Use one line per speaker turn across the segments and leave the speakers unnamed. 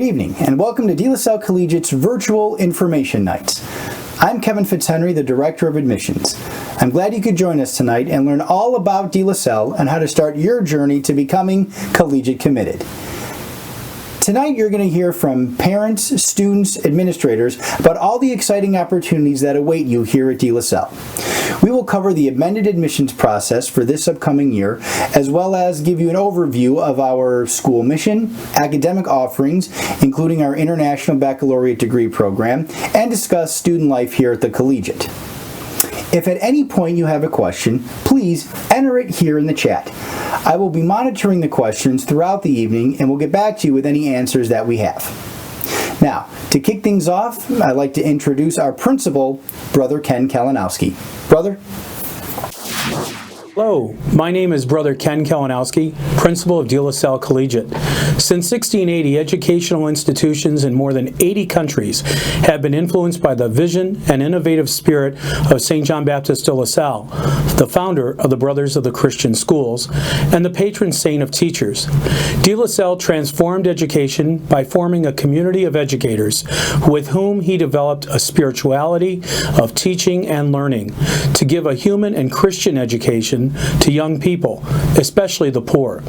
evening, and welcome to De La Salle Collegiate's Virtual Information Nights. I'm Kevin Fitzhenry, the Director of Admissions. I'm glad you could join us tonight and learn all about De La Salle and how to start your journey to becoming collegiate committed. Tonight you're going to hear from parents, students, administrators about all the exciting opportunities that await you here at De La Salle. We will cover the amended admissions process for this upcoming year, as well as give you an overview of our school mission, academic offerings, including our International Baccalaureate degree program, and discuss student life here at the Collegiate. If at any point you have a question, please enter it here in the chat. I will be monitoring the questions throughout the evening and will get back to you with any answers that we have. Now, to kick things off, I'd like to introduce our principal, Brother Ken Kalinowski. Brother?
Hello, my name is Brother Ken Kalinowski, Principal of De La Salle Collegiate. Since 1680, educational institutions in more than 80 countries have been influenced by the vision and innovative spirit of St. John Baptist de La Salle, the founder of the Brothers of the Christian Schools and the patron saint of teachers. De La Salle transformed education by forming a community of educators with whom he developed a spirituality of teaching and learning to give a human and Christian education to young people, especially the poor.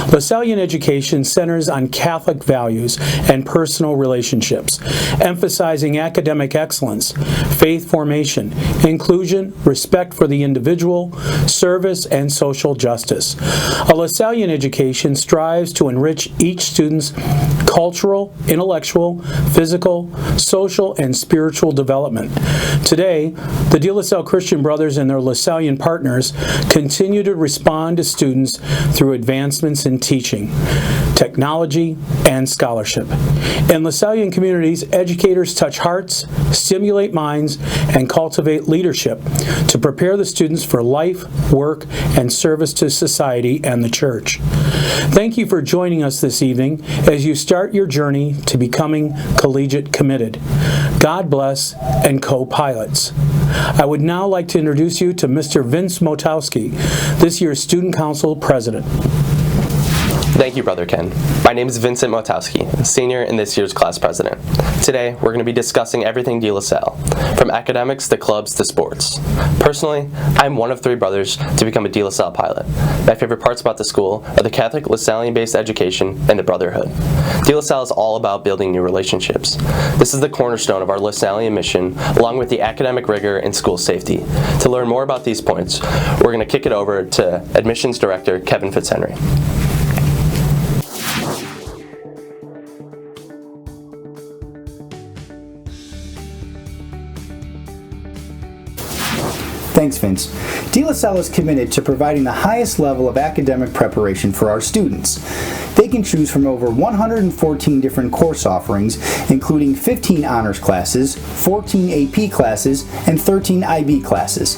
Lasallian education centers on Catholic values and personal relationships, emphasizing academic excellence, faith formation, inclusion, respect for the individual, service, and social justice. A Lasallian education strives to enrich each student's cultural, intellectual, physical, social, and spiritual development. Today, the De La Salle Christian Brothers and their Lasallian partners continue to respond to students through advancements in teaching, technology, and scholarship. In Lasallian communities, educators touch hearts, stimulate minds, and cultivate leadership to prepare the students for life, work, and service to society and the church. Thank you for joining us this evening as you start your journey to becoming collegiate committed. God bless, and co-pilots. I would now like to introduce you to Mr. Vince Motowski, this year's Student Council President.
Thank you, Brother Ken. My name is Vincent Motowski, senior and this year's class president. Today, we're going to be discussing everything De La Salle, from academics to clubs to sports. Personally, I'm one of 3 brothers to become a De La Salle pilot. My favorite parts about the school are the Catholic Lasallian-based education and the brotherhood. De La Salle is all about building new relationships. This is the cornerstone of our Lasallian mission, along with the academic rigor and school safety. To learn more about these points, we're going to kick it over to Admissions Director Kevin Fitzhenry.
Thanks, Vince. De La Salle is committed to providing the highest level of academic preparation for our students. They can choose from over 114 different course offerings, including 15 honors classes, 14 AP classes, and 13 IB classes.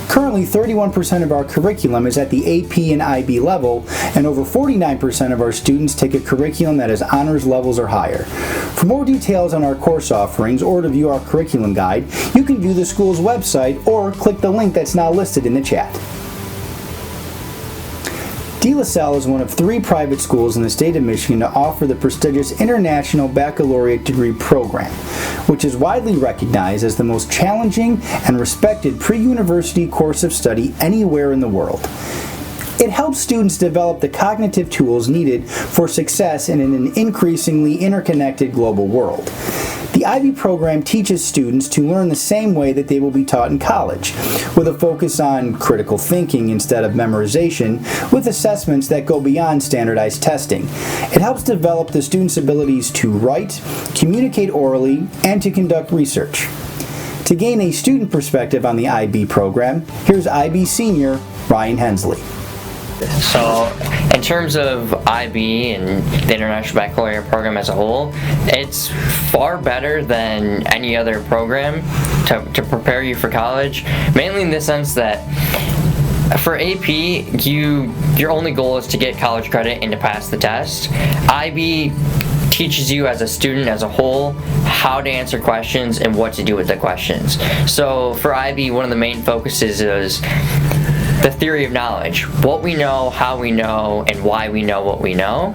Currently, 31% of our curriculum is at the AP and IB level, and over 49% of our students take a curriculum that is honors levels or higher. For more details on our course offerings or to view our curriculum guide, you can view the school's website or click the link that's now listed in the chat. De La Salle is one of 3 private schools in the state of Michigan to offer the prestigious International Baccalaureate degree program, which is widely recognized as the most challenging and respected pre-university course of study anywhere in the world. It helps students develop the cognitive tools needed for success in an increasingly interconnected global world. The IB program teaches students to learn the same way that they will be taught in college, with a focus on critical thinking instead of memorization, with assessments that go beyond standardized testing. It helps develop the students' abilities to write, communicate orally, and to conduct research. To gain a student perspective on the IB program, here's IB senior Ryan Hensley.
So, in terms of IB and the International Baccalaureate program as a whole, it's far better than any other program to prepare you for college, mainly in the sense that for AP, your only goal is to get college credit and to pass the test. IB teaches you as a student as a whole how to answer questions and what to do with the questions. So for IB, one of the main focuses is the theory of knowledge, what we know, how we know, and why we know what we know,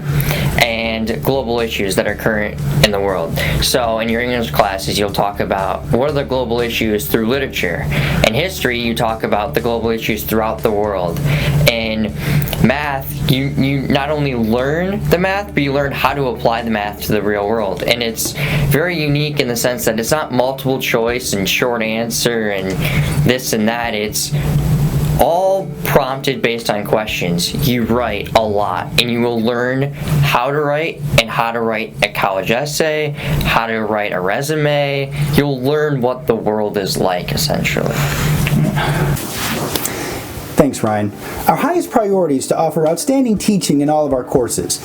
and global issues that are current in the world. So in your English classes, you'll talk about what are the global issues through literature. In history, you talk about the global issues throughout the world. In math, you not only learn the math, but you learn how to apply the math to the real world. And it's very unique in the sense that it's not multiple choice and short answer and this and that. It's all prompted based on questions. You write a lot, and you will learn how to write and how to write a college essay, how to write a resume. You'll learn what the world is like, essentially.
Thanks, Ryan. Our highest priority is to offer outstanding teaching in all of our courses.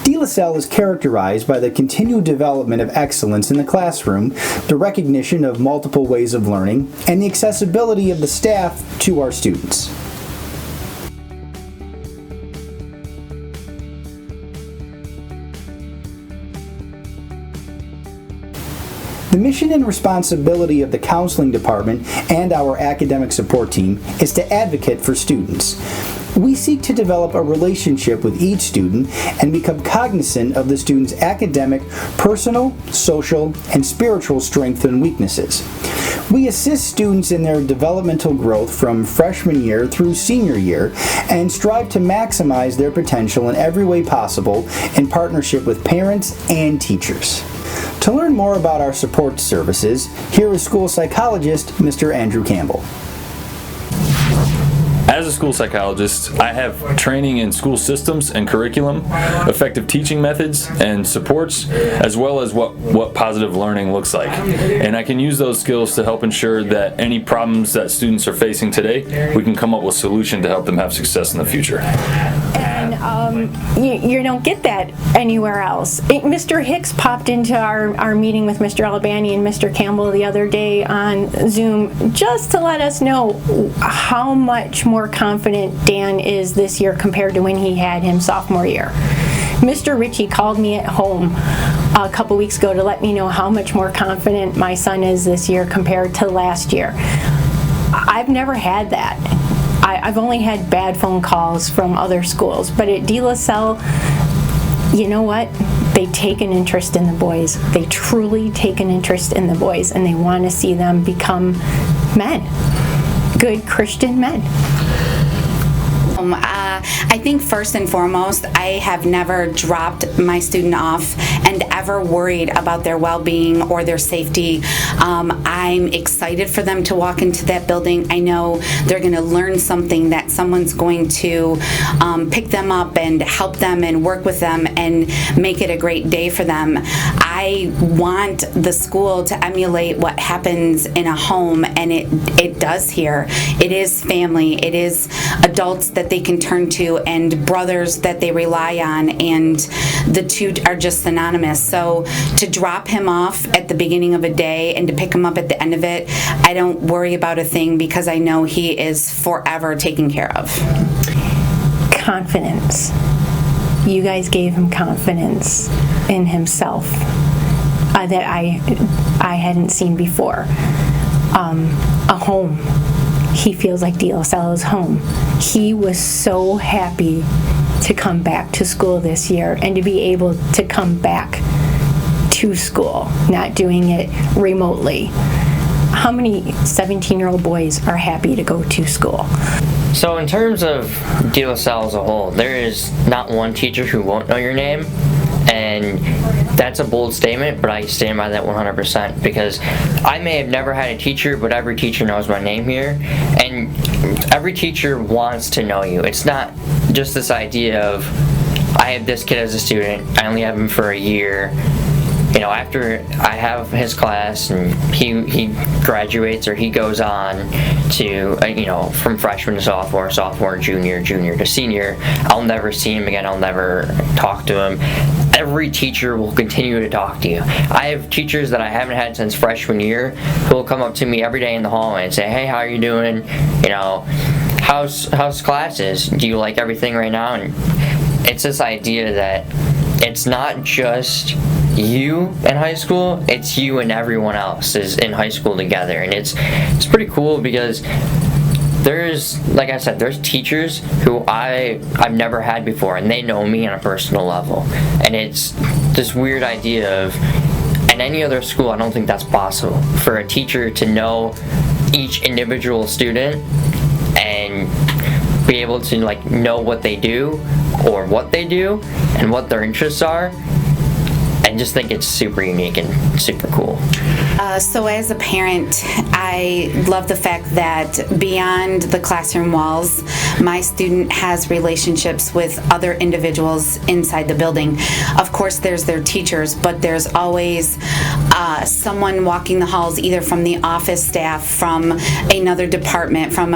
De La Salle is characterized by the continued development of excellence in the classroom, the recognition of multiple ways of learning, and the accessibility of the staff to our students. The mission and responsibility of the counseling department and our academic support team is to advocate for students. We seek to develop a relationship with each student and become cognizant of the student's academic, personal, social, and spiritual strengths and weaknesses. We assist students in their developmental growth from freshman year through senior year and strive to maximize their potential in every way possible in partnership with parents and teachers. To learn more about our support services, here is school psychologist Mr. Andrew Campbell.
As a school psychologist, I have training in school systems and curriculum, effective teaching methods and supports, as well as what positive learning looks like. And I can use those skills to help ensure that any problems that students are facing today, we can come up with a solution to help them have success in the future.
You don't get that anywhere else. Mr. Hicks popped into our meeting with Mr. Albani and Mr. Campbell the other day on Zoom just to let us know how much more confident Dan is this year compared to when he had him sophomore year. Mr. Ritchie called me at home a couple weeks ago to let me know how much more confident my son is this year compared to last year. I've never had that. I've only had bad phone calls from other schools, but at De La Salle, you know what? They take an interest in the boys. They truly take an interest in the boys, and they want to see them become men, good Christian men.
I think first and foremost, I have never dropped my student off and ever worried about their well-being or their safety. I'm excited for them to walk into that building. I know they're going to learn something, that someone's going to pick them up and help them and work with them and make it a great day for them. I want the school to emulate what happens in a home, and it does here. It is family. It is adults that they can turn to and brothers that they rely on, and the two are just synonymous. So to drop him off at the beginning of a day and to pick him up at the end of it, I don't worry about a thing because I know he is forever taken care of.
Confidence. You guys gave him confidence in himself that I hadn't seen before. A home. He feels like De La Salle is home. He was so happy to come back to school this year and to be able to come back to school, not doing it remotely. How many 17-year-old boys are happy to go to school?
So in terms of De La Salle as a whole, there is not one teacher who won't know your name, and that's a bold statement, but I stand by that 100% because I may have never had a teacher, but every teacher knows my name here, and every teacher wants to know you. It's not just this idea of, I have this kid as a student, I only have him for a year. You know, after I have his class and he graduates or he goes on to, from freshman to sophomore, junior to senior, I'll never see him again. I'll never talk to him. Every teacher will continue to talk to you. I have teachers that I haven't had since freshman year who will come up to me every day in the hallway and say, hey, how are you doing? How's classes? Do you like everything right now? And it's this idea that it's not just you in high school, it's you and everyone else is in high school together, and it's pretty cool because like I said, there's teachers who I've never had before, and they know me on a personal level. And it's this weird idea of, in any other school, I don't think that's possible, for a teacher to know each individual student and be able to know what they do and what their interests are. I just think it's super unique and super cool.
So as a parent, I love the fact that beyond the classroom walls, my student has relationships with other individuals inside the building. Of course, there's their teachers, but there's always someone walking the halls, either from the office staff, from another department, from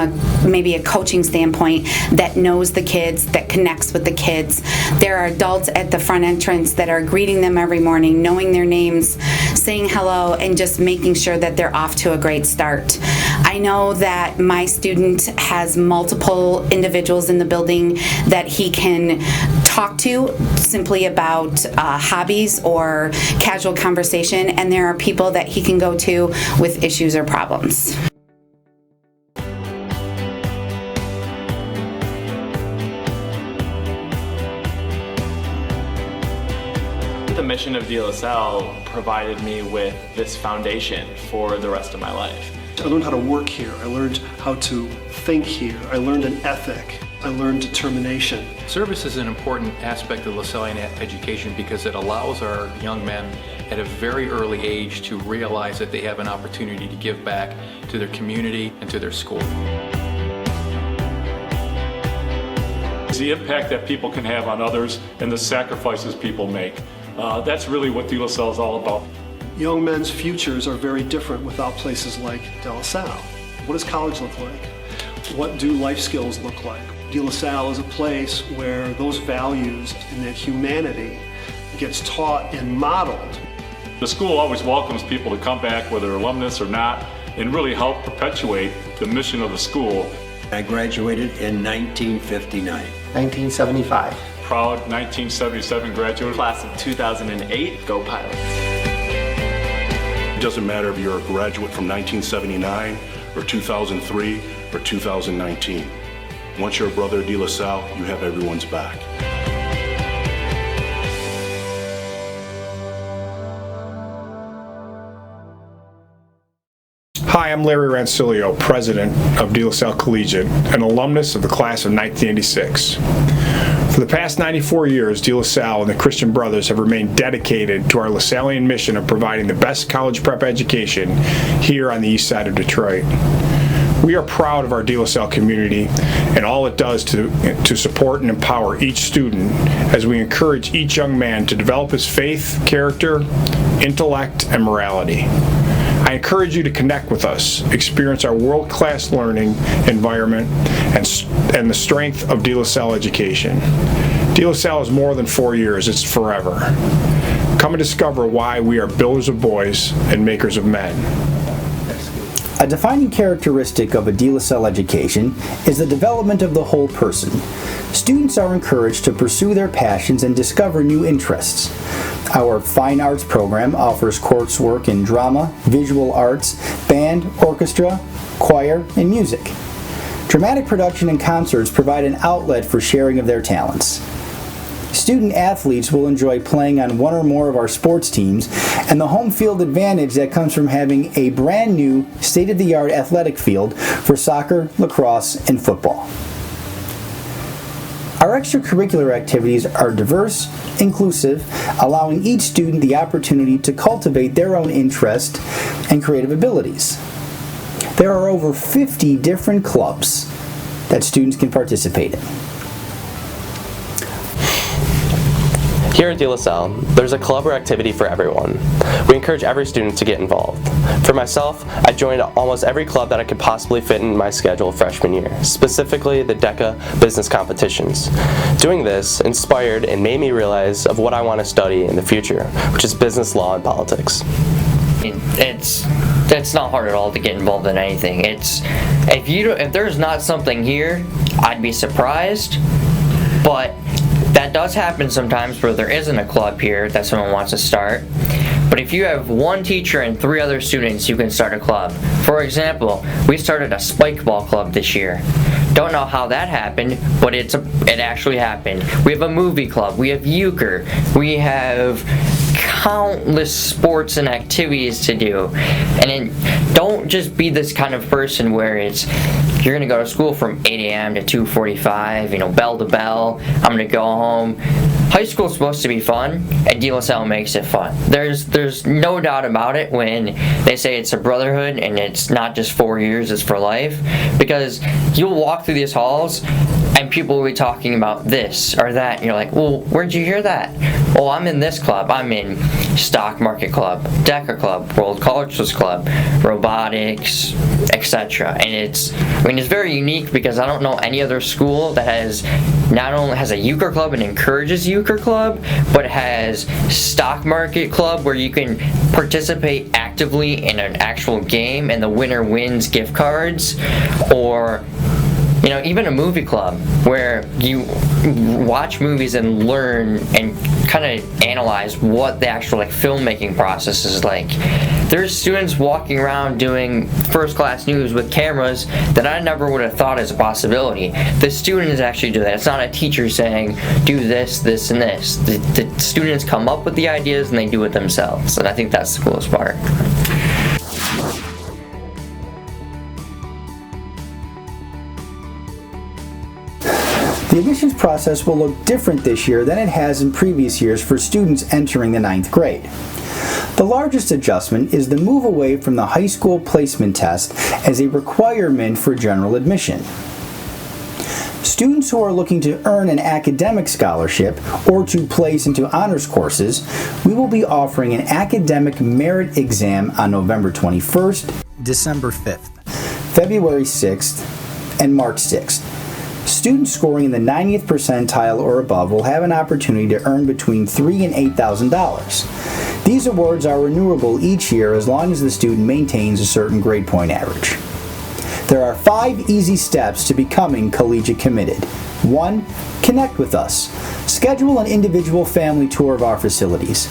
maybe a coaching standpoint, that knows the kids, that connects with the kids. There are adults at the front entrance that are greeting them every morning, knowing their names, saying hello, and just making sure that they're off to a great start. I know that my student has multiple individuals in the building that he can talk to simply about hobbies or casual conversation, and there are people that he can go to with issues or problems.
The mission of DLSL provided me with this foundation for the rest of my life.
I learned how to work here. I learned how to think here. I learned an ethic. I learned determination.
Service is an important aspect of Lasallian education because it allows our young men at a very early age to realize that they have an opportunity to give back to their community and to their school.
The impact that people can have on others and the sacrifices people make. That's really what DLSL is all about.
Young men's futures are very different without places like De La Salle. What does college look like? What do life skills look like? De La Salle is a place where those values and that humanity gets taught and modeled.
The school always welcomes people to come back, whether alumnus or not, and really help perpetuate the mission of the school.
I graduated in 1959.
1975.
Proud 1977 graduate.
Class of 2008, go Pilots.
It doesn't matter if you're a graduate from 1979 or 2003 or 2019. Once you're a brother of De La Salle, you have everyone's back.
Hi, I'm Larry Rancilio, president of Salle Collegiate, an alumnus of the class of 1986. For the past 94 years, De La Salle and the Christian Brothers have remained dedicated to our Lasallian mission of providing the best college prep education here on the east side of Detroit. We are proud of our De La Salle community and all it does to support and empower each student as we encourage each young man to develop his faith, character, intellect, and morality. I encourage you to connect with us, experience our world-class learning environment, and the strength of De La Salle education. De La Salle is more than 4 years, it's forever. Come and discover why we are builders of boys and makers of men.
A defining characteristic of a De La Salle education is the development of the whole person. Students are encouraged to pursue their passions and discover new interests. Our Fine Arts program offers coursework in drama, visual arts, band, orchestra, choir, and music. Dramatic production and concerts provide an outlet for sharing of their talents. Student athletes will enjoy playing on one or more of our sports teams and the home field advantage that comes from having a brand new, state-of-the-art athletic field for soccer, lacrosse, and football. Our extracurricular activities are diverse, inclusive, allowing each student the opportunity to cultivate their own interest and creative abilities. There are over 50 different clubs that students can participate in.
Here at De La Salle, there's a club or activity for everyone. We encourage every student to get involved. For myself, I joined almost every club that I could possibly fit in my schedule freshman year, specifically the DECA business competitions. Doing this inspired and made me realize of what I want to study in the future, which is business law and politics.
It's not hard at all to get involved in anything. If there's not something here, I'd be surprised, but that does happen sometimes where there isn't a club here that someone wants to start. But if you have one teacher and 3 other students, you can start a club. For example, we started a spike ball club this year. Don't know how that happened, but it actually happened. We have a movie club, we have euchre, we have countless sports and activities to do. And then don't just be this kind of person where you're gonna go to school from 8 a.m. to 2:45, bell to bell, I'm gonna go home. High school's supposed to be fun, and De La Salle makes it fun. There's no doubt about it when they say it's a brotherhood and it's not just 4 years, it's for life. Because you'll walk through these halls and people will be talking about this or that, and you're like, well, where'd you hear that? Well, I'm in this club. I'm in Stock Market Club, Decker Club, World Cultures Club, Robotics, etc. And it's very unique because I don't know any other school that not only has a euchre club and encourages euchre club, but has Stock Market Club where you can participate actively in an actual game and the winner wins gift cards, or even a movie club where you watch movies and learn and kind of analyze what the actual filmmaking process is like. There's students walking around doing first class news with cameras that I never would have thought as a possibility. The students actually do that. It's not a teacher saying, do this, this, and this. The students come up with the ideas and they do it themselves. And I think that's the coolest part.
The admissions process will look different this year than it has in previous years for students entering the 9th grade. The largest adjustment is the move away from the high school placement test as a requirement for general admission. Students who are looking to earn an academic scholarship or to place into honors courses, we will be offering an academic merit exam on November 21st, December 5th, February 6th, and March 6th. Students scoring in the 90th percentile or above will have an opportunity to earn between $3,000 and $8,000. These awards are renewable each year as long as the student maintains a certain grade point average. There are 5 easy steps to becoming collegiate committed. 1. Connect with us. Schedule an individual family tour of our facilities.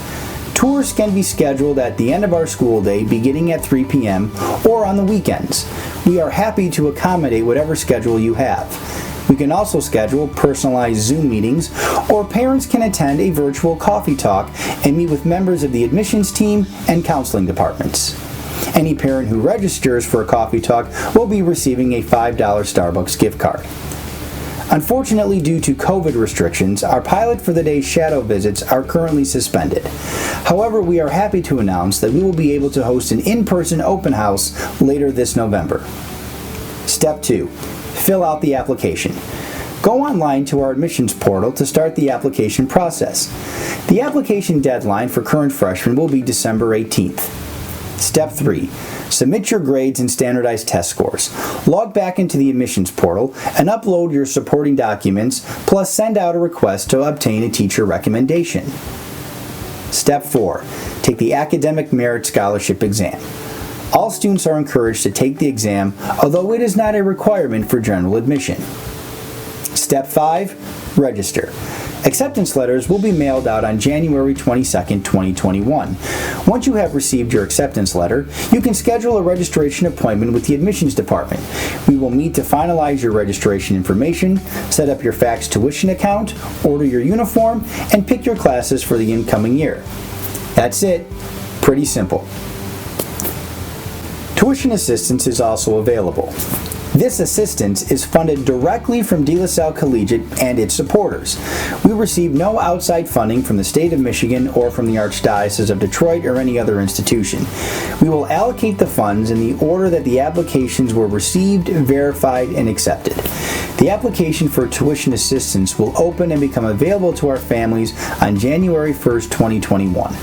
Tours can be scheduled at the end of our school day beginning at 3 p.m. or on the weekends. We are happy to accommodate whatever schedule you have. We can also schedule personalized Zoom meetings, or parents can attend a virtual coffee talk and meet with members of the admissions team and counseling departments. Any parent who registers for a coffee talk will be receiving a $5 Starbucks gift card. Unfortunately, due to COVID restrictions, our pilot for the day's shadow visits are currently suspended. However, we are happy to announce that we will be able to host an in-person open house later this November. Step 2. Fill out the application. Go online to our admissions portal to start the application process. The application deadline for current freshmen will be December 18th. Step 3. Submit your grades and standardized test scores. Log back into the admissions portal and upload your supporting documents, plus send out a request to obtain a teacher recommendation. Step 4. Take the Academic Merit Scholarship exam. All students are encouraged to take the exam, although it is not a requirement for general admission. Step 5. Register. Acceptance letters will be mailed out on January 22, 2021. Once you have received your acceptance letter, you can schedule a registration appointment with the admissions department. We will meet to finalize your registration information, set up your fax tuition account, order your uniform, and pick your classes for the incoming year. That's it. Pretty simple. Tuition assistance is also available. This assistance is funded directly from De La Salle Collegiate and its supporters. We receive no outside funding from the state of Michigan or from the Archdiocese of Detroit or any other institution. We will allocate the funds in the order that the applications were received, verified, and accepted. The application for tuition assistance will open and become available to our families on January 1st, 2021.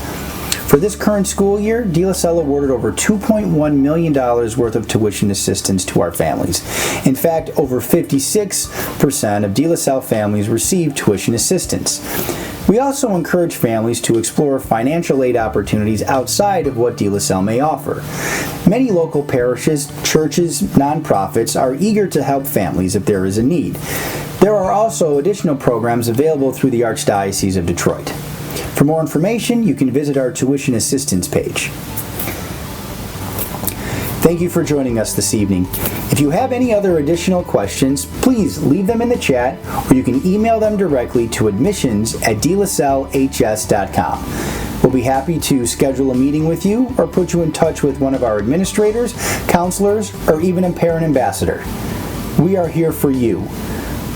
For this current school year, De La Salle awarded over $2.1 million worth of tuition assistance to our families. In fact, over 56% of De La Salle families receive tuition assistance. We also encourage families to explore financial aid opportunities outside of what De La Salle may offer. Many local parishes, churches, nonprofits are eager to help families if there is a need. There are also additional programs available through the Archdiocese of Detroit. For more information, you can visit our tuition assistance page. Thank you for joining us this evening. If you have any other additional questions, please leave them in the chat, or you can email them directly to admissions@delasallehs.com. We'll be happy to schedule a meeting with you or put you in touch with one of our administrators, counselors, or even a parent ambassador. We are here for you.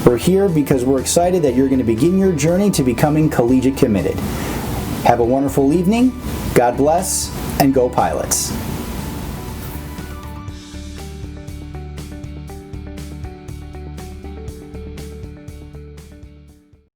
We're here because we're excited that you're going to begin your journey to becoming collegiate committed. Have a wonderful evening, God bless, and go Pilots.